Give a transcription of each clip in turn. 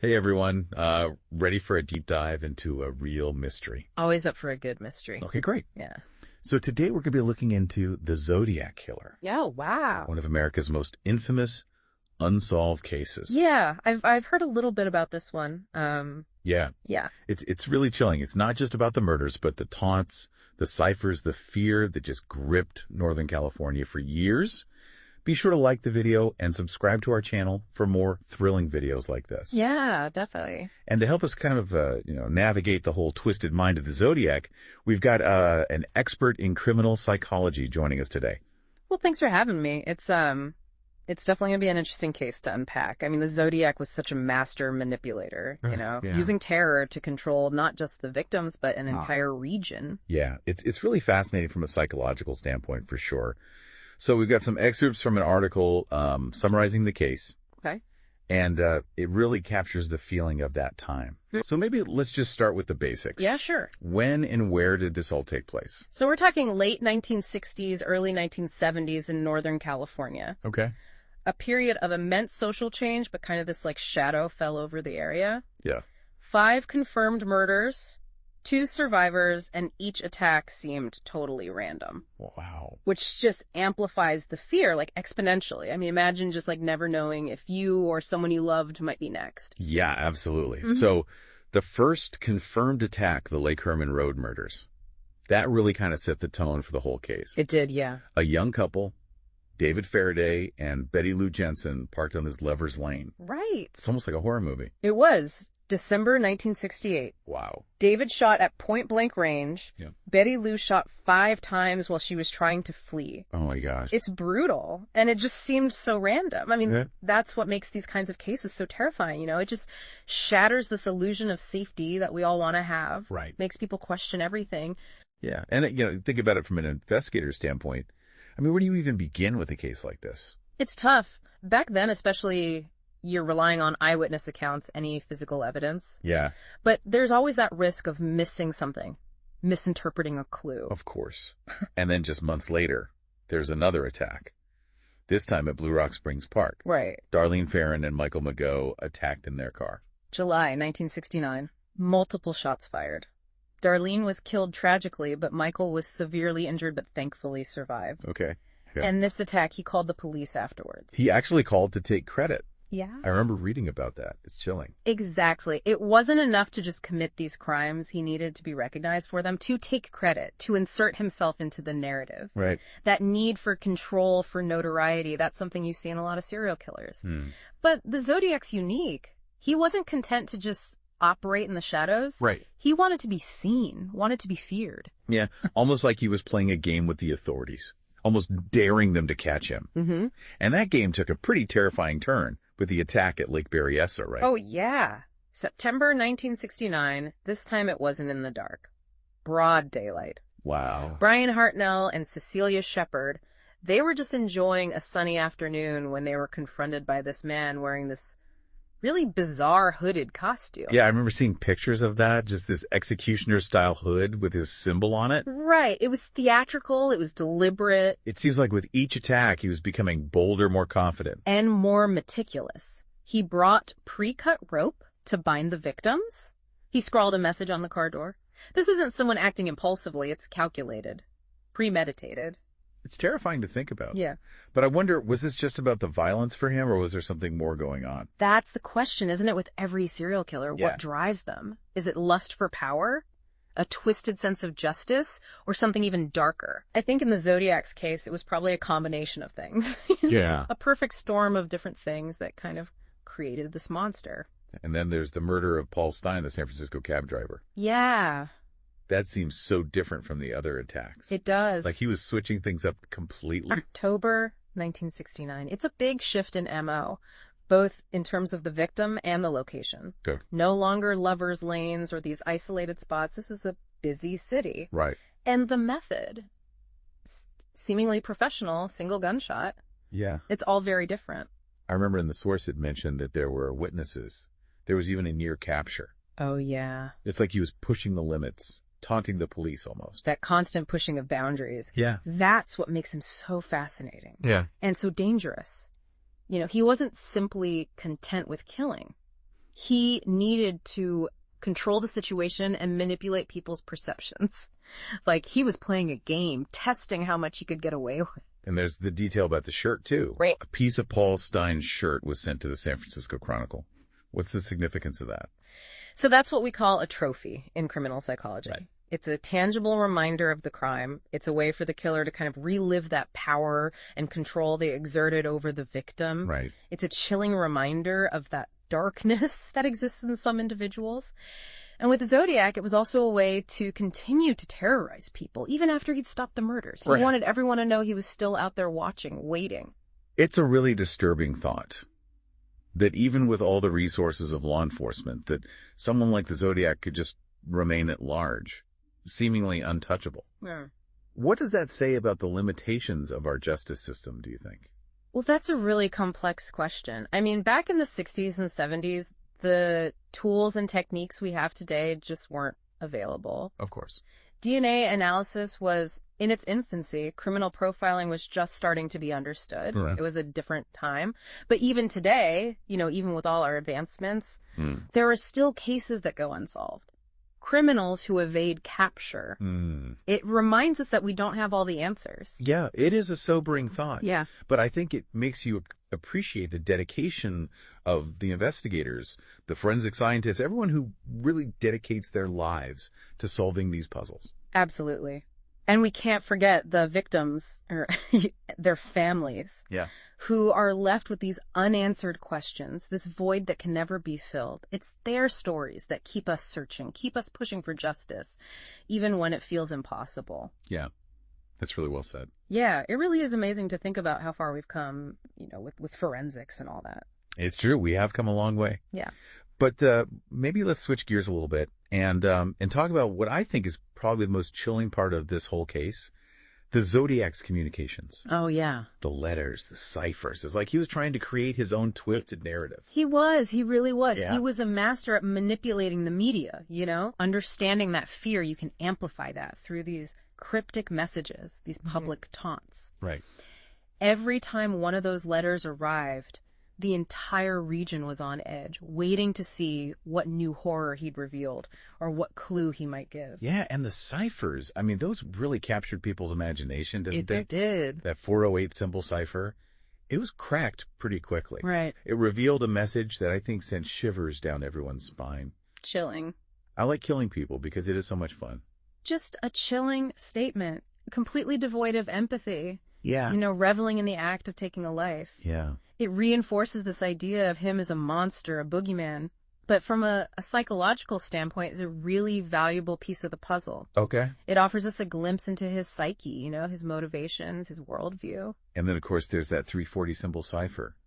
Hey everyone, ready for a deep dive into a real mystery? Always up for a good mystery. Okay, great. Yeah. So today we're going to be looking into the Zodiac Killer, Yeah, wow. one of America's most infamous unsolved cases. Yeah, I've heard a little bit about this one. Yeah, Yeah. it's really chilling. It's not just about the murders, but the taunts, the ciphers, the fear that just gripped Northern California for years. Be sure to like the video and subscribe to our channel for more thrilling videos like this. Yeah, definitely. And to help us kind of, navigate the whole twisted mind of the Zodiac, we've got an expert in criminal psychology joining us today. Well, thanks for having me. It's definitely gonna be an interesting case to unpack. I mean, the Zodiac was such a master manipulator, Yeah. using terror to control not just the victims, but an entire region. Yeah, it's really fascinating from a psychological standpoint for sure. So we've got some excerpts from an article summarizing the case. Okay. And it really captures the feeling of that time. So maybe let's just start with the basics. Yeah, sure. When and where did this all take place? So we're talking late 1960s, early 1970s in Northern California. Okay. A period of immense social change, but kind of this like shadow fell over the area. Yeah. 5 confirmed murders, 2 survivors, and each attack seemed totally random. Wow. Which just amplifies the fear, like exponentially. I mean, imagine just like never knowing if you or someone you loved might be next. Yeah, absolutely. Mm-hmm. So the first confirmed attack, the Lake Herman Road murders, that really kind of set the tone for the whole case. It did, yeah. A young couple, David Faraday and Betty Lou Jensen, parked on this Lover's Lane. Right. It's almost like a horror movie. It was. December 1968. Wow. David shot at point blank range. Yeah. Betty Lou shot 5 times while she was trying to flee. Oh my gosh. It's brutal. And it just seemed so random. I mean, Yeah. That's what makes these kinds of cases so terrifying. It just shatters this illusion of safety that we all want to have. Right. Makes people question everything. Yeah. And, think about it from an investigator's standpoint. I mean, where do you even begin with a case like this? It's tough. Back then, especially, you're relying on eyewitness accounts, any physical evidence. Yeah. But there's always that risk of missing something, misinterpreting a clue. Of course. And then just months later, there's another attack. This time at Blue Rock Springs Park. Right. Darlene Ferrin and Michael Mageau attacked in their car. July 1969. Multiple shots fired. Darlene was killed tragically, but Michael was severely injured but thankfully survived. Okay. Yeah. And this attack, he called the police afterwards. He actually called to take credit. Yeah. I remember reading about that. It's chilling. Exactly. It wasn't enough to just commit these crimes. He needed to be recognized for them, to take credit, to insert himself into the narrative. Right. That need for control, for notoriety, that's something you see in a lot of serial killers. But the Zodiac's unique. He wasn't content to just operate in the shadows. Right. He wanted to be seen, wanted to be feared. Yeah. Almost like he was playing a game with the authorities, almost daring them to catch him. Mm-hmm. And that game took a pretty terrifying turn with the attack at Lake Berryessa, right? Oh, yeah. September 1969. This time it wasn't in the dark. Broad daylight. Wow. Brian Hartnell and Cecilia Shepard, they were just enjoying a sunny afternoon when they were confronted by this man wearing this really bizarre hooded costume. Yeah, I remember seeing pictures of that, just this executioner-style hood with his symbol on it. Right. It was theatrical. It was deliberate. It seems like with each attack, he was becoming bolder, more confident. And more meticulous. He brought pre-cut rope to bind the victims. He scrawled a message on the car door. This isn't someone acting impulsively. It's calculated. Premeditated. It's terrifying to think about. Yeah. But I wonder, was this just about the violence for him, or was there something more going on? That's the question, isn't it, with every serial killer? Yeah. What drives them? Is it lust for power? A twisted sense of justice? Or something even darker? I think in the Zodiac's case, it was probably a combination of things. Yeah. A perfect storm of different things that kind of created this monster. And then there's the murder of Paul Stein, the San Francisco cab driver. Yeah. That seems so different from the other attacks. It does. Like he was switching things up completely. October 1969. It's a big shift in MO, both in terms of the victim and the location. Okay. No longer lovers' lanes or these isolated spots. This is a busy city. Right. And the method, seemingly professional, single gunshot. Yeah. It's all very different. I remember in the source it mentioned that there were witnesses. There was even a near capture. Oh, yeah. It's like he was pushing the limits, taunting the police almost. That constant pushing of boundaries. Yeah. That's what makes him so fascinating. Yeah. And so dangerous. He wasn't simply content with killing. He needed to control the situation and manipulate people's perceptions. Like, he was playing a game, testing how much he could get away with. And there's the detail about the shirt, too. Right. A piece of Paul Stein's shirt was sent to the San Francisco Chronicle. What's the significance of that? So that's what we call a trophy in criminal psychology. Right. It's a tangible reminder of the crime. It's a way for the killer to kind of relive that power and control they exerted over the victim. Right. It's a chilling reminder of that darkness that exists in some individuals. And with the Zodiac, it was also a way to continue to terrorize people, even after he'd stopped the murders. He wanted everyone to know he was still out there watching, waiting. It's a really disturbing thought that even with all the resources of law enforcement, that someone like the Zodiac could just remain at large, seemingly untouchable. Yeah. What does that say about the limitations of our justice system, do you think? Well, that's a really complex question. I mean, back in the 60s and 70s, the tools and techniques we have today just weren't available. Of course. DNA analysis was in its infancy. Criminal profiling was just starting to be understood. Right. It was a different time. But even today, even with all our advancements, there are still cases that go unsolved. Criminals who evade capture. It reminds us that we don't have all the answers. Yeah, it is a sobering thought. Yeah. But I think it makes you appreciate the dedication of the investigators, the forensic scientists, everyone who really dedicates their lives to solving these puzzles. Absolutely. And we can't forget the victims or their families. Yeah. Who are left with these unanswered questions, this void that can never be filled. It's their stories that keep us searching, keep us pushing for justice, even when it feels impossible. Yeah, that's really well said. Yeah, it really is amazing to think about how far we've come, with forensics and all that. It's true. We have come a long way. Yeah. But maybe let's switch gears a little bit and talk about what I think is probably the most chilling part of this whole case. The Zodiac's communications. Oh, yeah. The letters, the ciphers. It's like he was trying to create his own twisted narrative. He was. He really was. Yeah. He was a master at manipulating the media, understanding that fear. You can amplify that through these cryptic messages, these public taunts. Right. Every time one of those letters arrived, the entire region was on edge, waiting to see what new horror he'd revealed or what clue he might give. Yeah, and the ciphers, I mean, those really captured people's imagination, didn't they? It did. That 408 symbol cipher, it was cracked pretty quickly. Right. It revealed a message that I think sent shivers down everyone's spine. Chilling. I like killing people because it is so much fun. Just a chilling statement, completely devoid of empathy. Yeah. Reveling in the act of taking a life. Yeah. It reinforces this idea of him as a monster, a boogeyman. But from a psychological standpoint, it's a really valuable piece of the puzzle. Okay. It offers us a glimpse into his psyche, his motivations, his worldview. And then, of course, there's that 340 symbol cipher.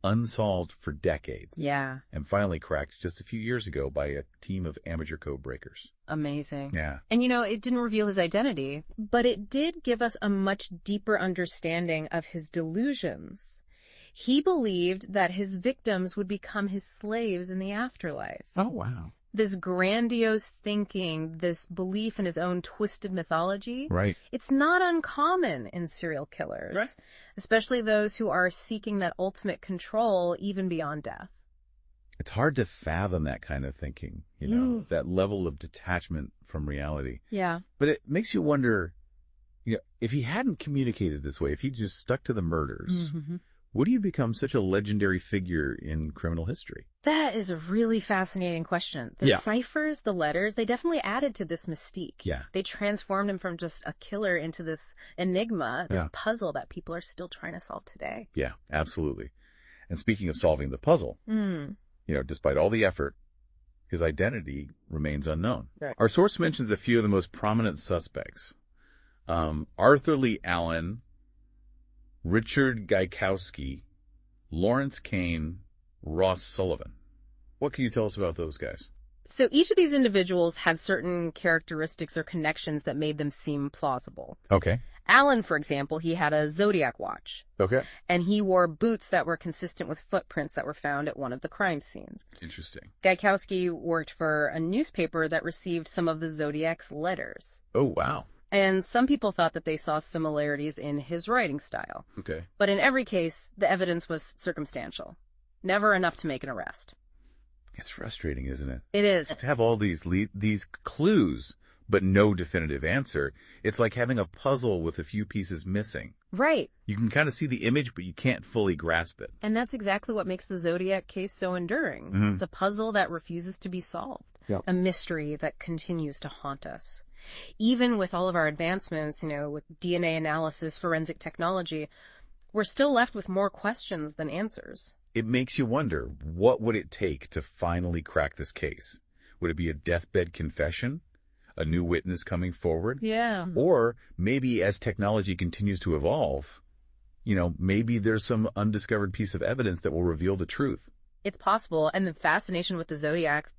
Unsolved for decades. Yeah. And finally cracked just a few years ago by a team of amateur code breakers. Amazing. Yeah. And it didn't reveal his identity, but it did give us a much deeper understanding of his delusions. He believed that his victims would become his slaves in the afterlife. Oh, wow. This grandiose thinking, this belief in his own twisted mythology. Right. It's not uncommon in serial killers. Right. Especially those who are seeking that ultimate control even beyond death. It's hard to fathom that kind of thinking, that level of detachment from reality. Yeah. But it makes you wonder, if he hadn't communicated this way, if he just stuck to the murders, would he become such a legendary figure in criminal history? That is a really fascinating question. The ciphers, the letters, they definitely added to this mystique. Yeah. They transformed him from just a killer into this enigma, this puzzle that people are still trying to solve today. Yeah, absolutely. And speaking of solving the puzzle, despite all the effort, his identity remains unknown. Right. Our source mentions a few of the most prominent suspects. Arthur Lee Allen, Richard Gaikowski, Lawrence Kane, Ross Sullivan. What can you tell us about those guys? So each of these individuals had certain characteristics or connections that made them seem plausible. Okay. Allen, for example, he had a Zodiac watch. Okay. And he wore boots that were consistent with footprints that were found at one of the crime scenes. Interesting. Gaikowski worked for a newspaper that received some of the Zodiac's letters. Oh, wow. And some people thought that they saw similarities in his writing style. Okay. But in every case, the evidence was circumstantial. Never enough to make an arrest. It's frustrating, isn't it? It is. To have all these clues, but no definitive answer. It's like having a puzzle with a few pieces missing. Right. You can kind of see the image, but you can't fully grasp it. And that's exactly what makes the Zodiac case so enduring. Mm-hmm. It's a puzzle that refuses to be solved. Yep. A mystery that continues to haunt us. Even with all of our advancements, with DNA analysis, forensic technology, we're still left with more questions than answers. It makes you wonder, what would it take to finally crack this case? Would it be a deathbed confession? A new witness coming forward? Yeah. Or maybe as technology continues to evolve, maybe there's some undiscovered piece of evidence that will reveal the truth. It's possible. And the fascination with the Zodiac,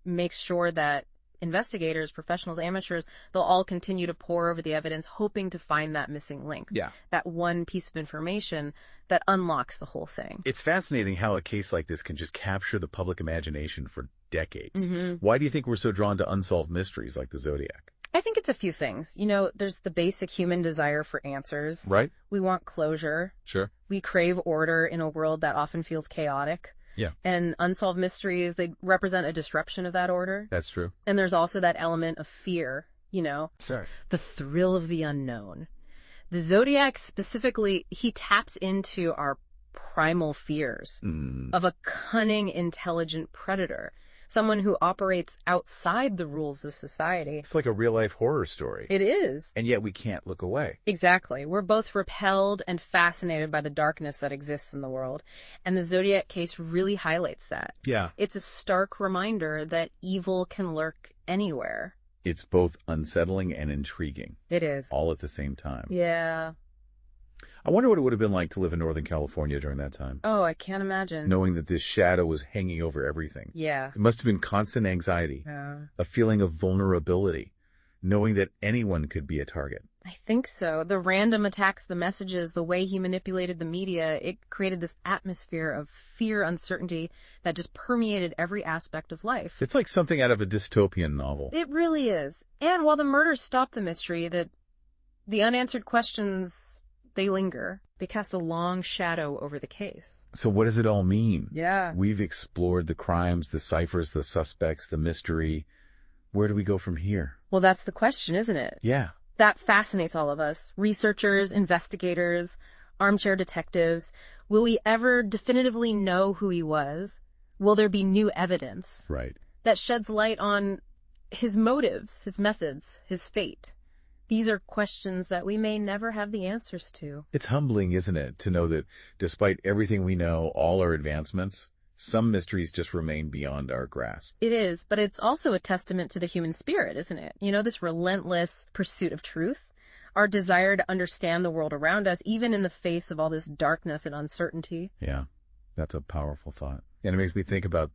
makes sure that investigators, professionals, amateurs, they'll all continue to pore over the evidence, hoping to find that missing link. Yeah. That one piece of information that unlocks the whole thing. It's fascinating how a case like this can just capture the public imagination for decades. Mm-hmm. Why do you think we're so drawn to unsolved mysteries like the Zodiac? I think it's a few things. There's the basic human desire for answers. Right. We want closure. Sure. We crave order in a world that often feels chaotic. Yeah. And unsolved mysteries, they represent a disruption of that order. That's true. And there's also that element of fear, Sure. The thrill of the unknown. The Zodiac specifically, he taps into our primal fears of a cunning, intelligent predator. Someone who operates outside the rules of society. It's like a real-life horror story. It is. And yet we can't look away. Exactly. We're both repelled and fascinated by the darkness that exists in the world. And the Zodiac case really highlights that. Yeah. It's a stark reminder that evil can lurk anywhere. It's both unsettling and intriguing. It is. All at the same time. Yeah. I wonder what it would have been like to live in Northern California during that time. Oh, I can't imagine. Knowing that this shadow was hanging over everything. Yeah. It must have been constant anxiety. Yeah. A feeling of vulnerability. Knowing that anyone could be a target. I think so. The random attacks, the messages, the way he manipulated the media, it created this atmosphere of fear, uncertainty that just permeated every aspect of life. It's like something out of a dystopian novel. It really is. And while the murders stop the mystery, the unanswered questions, they linger. They cast a long shadow over the case. So what does it all mean? Yeah. We've explored the crimes, the ciphers, the suspects, the mystery. Where do we go from here? Well, that's the question, isn't it? Yeah. That fascinates all of us. Researchers, investigators, armchair detectives. Will we ever definitively know who he was? Will there be new evidence? Right. That sheds light on his motives, his methods, his fate. These are questions that we may never have the answers to. It's humbling, isn't it, to know that despite everything we know, all our advancements, some mysteries just remain beyond our grasp. It is, but it's also a testament to the human spirit, isn't it? This relentless pursuit of truth, our desire to understand the world around us, even in the face of all this darkness and uncertainty. Yeah, that's a powerful thought. And it makes me think about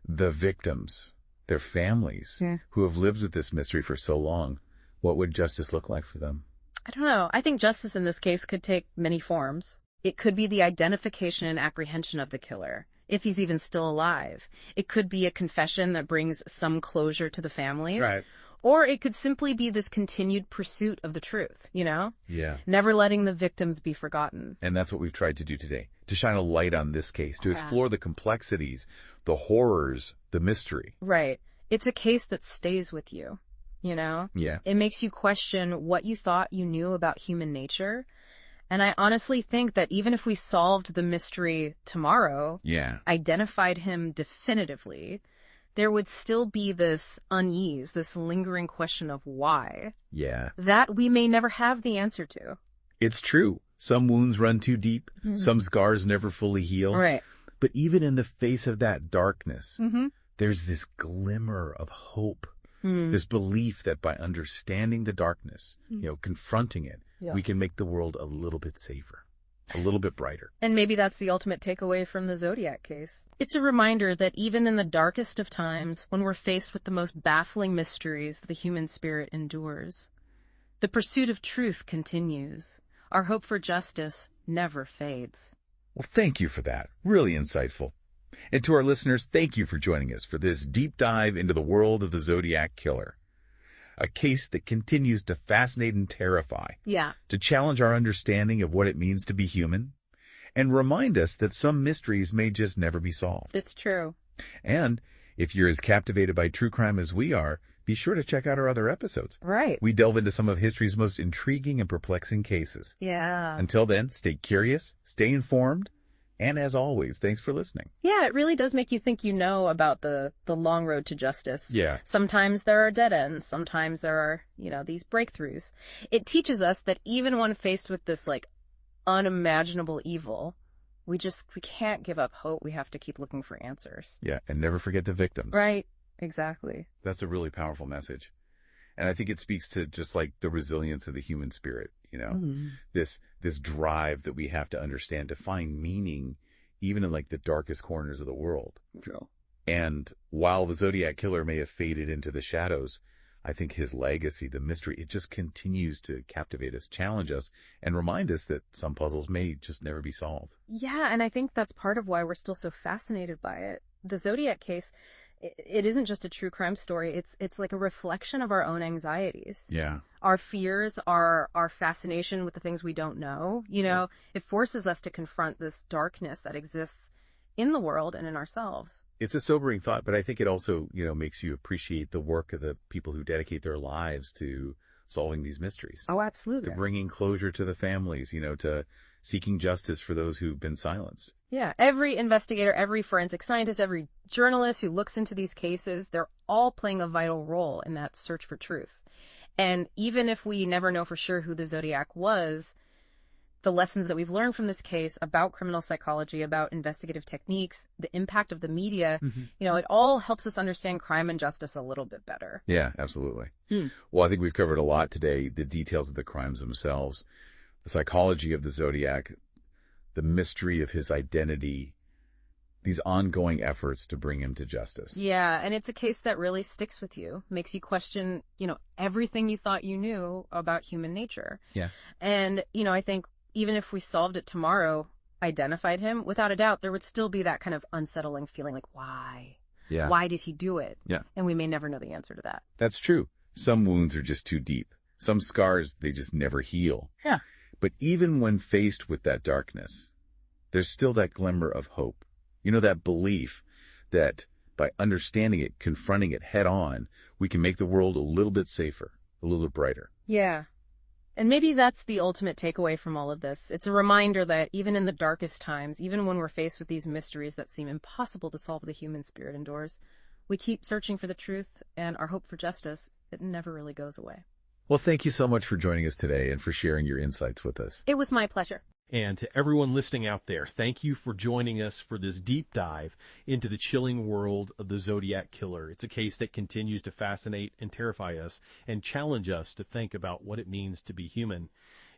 the victims, their families, who have lived with this mystery for so long. What would justice look like for them? I don't know. I think justice in this case could take many forms. It could be the identification and apprehension of the killer, if he's even still alive. It could be a confession that brings some closure to the families. Right. Or it could simply be this continued pursuit of the truth, Yeah. Never letting the victims be forgotten. And that's what we've tried to do today, to shine a light on this case, to explore the complexities, the horrors, the mystery. Right. It's a case that stays with you. Yeah. It makes you question what you thought you knew about human nature. And I honestly think that even if we solved the mystery tomorrow, identified him definitively, there would still be this unease, this lingering question of why. Yeah. That we may never have the answer to. It's true. Some wounds run too deep. Some scars never fully heal. Right. But even in the face of that darkness, there's this glimmer of hope. This belief that by understanding the darkness, confronting it, we can make the world a little bit safer, a little bit brighter. And maybe that's the ultimate takeaway from the Zodiac case. It's a reminder that even in the darkest of times, when we're faced with the most baffling mysteries, the human spirit endures. The pursuit of truth continues. Our hope for justice never fades. Well, thank you for that. Really insightful. And to our listeners, thank you for joining us for this deep dive into the world of the Zodiac Killer. A case that continues to fascinate and terrify. Yeah. To challenge our understanding of what it means to be human. and remind us that some mysteries may just never be solved. It's true. And if you're as captivated by true crime as we are, be sure to check out our other episodes. Right. We delve into some of history's most intriguing and perplexing cases. Yeah. Until then, stay curious, stay informed, and as always, thanks for listening. Yeah, it really does make you think about the long road to justice. Yeah. Sometimes there are dead ends. Sometimes there are, these breakthroughs. It teaches us that even when faced with this, unimaginable evil, we can't give up hope. We have to keep looking for answers. Yeah, and never forget the victims. Right. Exactly. That's a really powerful message. And I think it speaks to just the resilience of the human spirit, this drive that we have to understand to find meaning even in the darkest corners of the world. Yeah. And while the Zodiac Killer may have faded into the shadows, I think his legacy, the mystery, it just continues to captivate us, challenge us, and remind us that some puzzles may just never be solved. Yeah, and I think that's part of why we're still so fascinated by it. The Zodiac case, it isn't just a true crime story. It's like a reflection of our own anxieties. Yeah. Our fears, our fascination with the things we don't know. It forces us to confront this darkness that exists in the world and in ourselves. It's a sobering thought, but I think it also, makes you appreciate the work of the people who dedicate their lives to solving these mysteries. Oh, absolutely. To bringing closure to the families, to seeking justice for those who've been silenced. Yeah, every investigator, every forensic scientist, every journalist who looks into these cases, they're all playing a vital role in that search for truth. And even if we never know for sure who the Zodiac was, the lessons that we've learned from this case about criminal psychology, about investigative techniques, the impact of the media, it all helps us understand crime and justice a little bit better. Yeah, absolutely. Well, I think we've covered a lot today, the details of the crimes themselves, the psychology of the Zodiac, the mystery of his identity, these ongoing efforts to bring him to justice. Yeah, and it's a case that really sticks with you, makes you question, everything you thought you knew about human nature. Yeah. And, I think even if we solved it tomorrow, identified him, without a doubt, there would still be that kind of unsettling feeling why? Yeah. Why did he do it? Yeah. And we may never know the answer to that. That's true. Some wounds are just too deep. Some scars, they just never heal. Yeah. But even when faced with that darkness, there's still that glimmer of hope. That belief that by understanding it, confronting it head on, we can make the world a little bit safer, a little bit brighter. Yeah. And maybe that's the ultimate takeaway from all of this. It's a reminder that even in the darkest times, even when we're faced with these mysteries that seem impossible to solve, the human spirit endures. We keep searching for the truth, and our hope for justice, it never really goes away. Well, thank you so much for joining us today and for sharing your insights with us. It was my pleasure. And to everyone listening out there, thank you for joining us for this deep dive into the chilling world of the Zodiac Killer. It's a case that continues to fascinate and terrify us and challenge us to think about what it means to be human,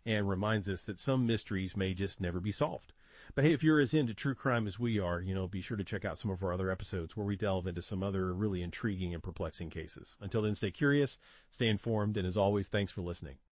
and reminds us that some mysteries may just never be solved. But hey, if you're as into true crime as we are, be sure to check out some of our other episodes where we delve into some other really intriguing and perplexing cases. Until then, stay curious, stay informed, and as always, thanks for listening.